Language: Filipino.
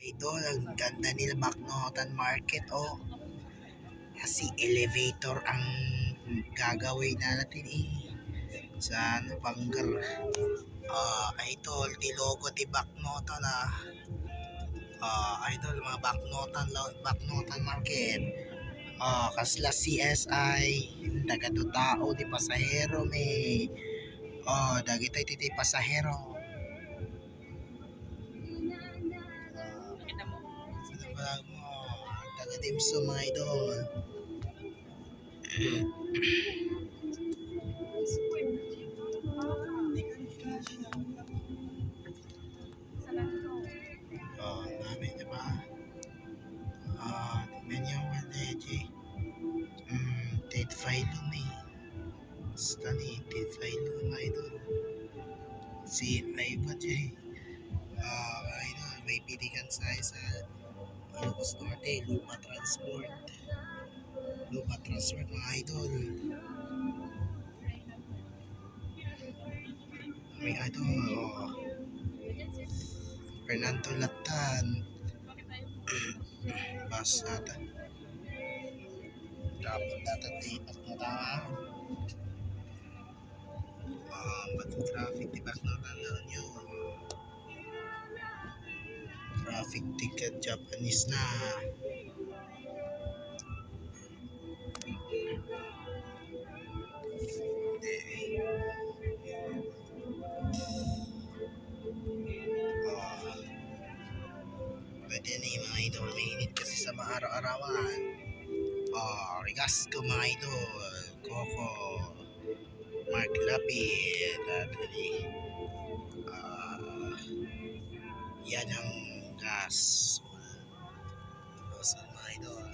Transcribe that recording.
Idol, ang ganda nila Macnotan Market, oh. Kasi elevator ang gagawin na natin eh. Sa ano, Banggar. Idol, di logo di Macnotan ah. Idol, mga Macnotan Market. Kasla CSI, daga to tao, di pasahero may. Dagito iti pasahero. Sino ba mo? Daga dimso mga idol. Namin, di ba? Menu with DJ. Ted Filo may. Basta ni Ted Filo mga idol. Si Iva J. Idol, may pilihan sa Ilocos Norte, Luma Transport. Luma Transport mga idol. May idol, Fernando Latan. Basata. Dapat natatipak na tama. Ba't traffic tipak na tandaan nyo? Traffic ticket Japanese na. Pwede na yung mga idol, mainit kasi sa maaraw-arawan. Rigas ko mga idol, Coco, Mark Lapid, at yan ang gas. Sa mga idol.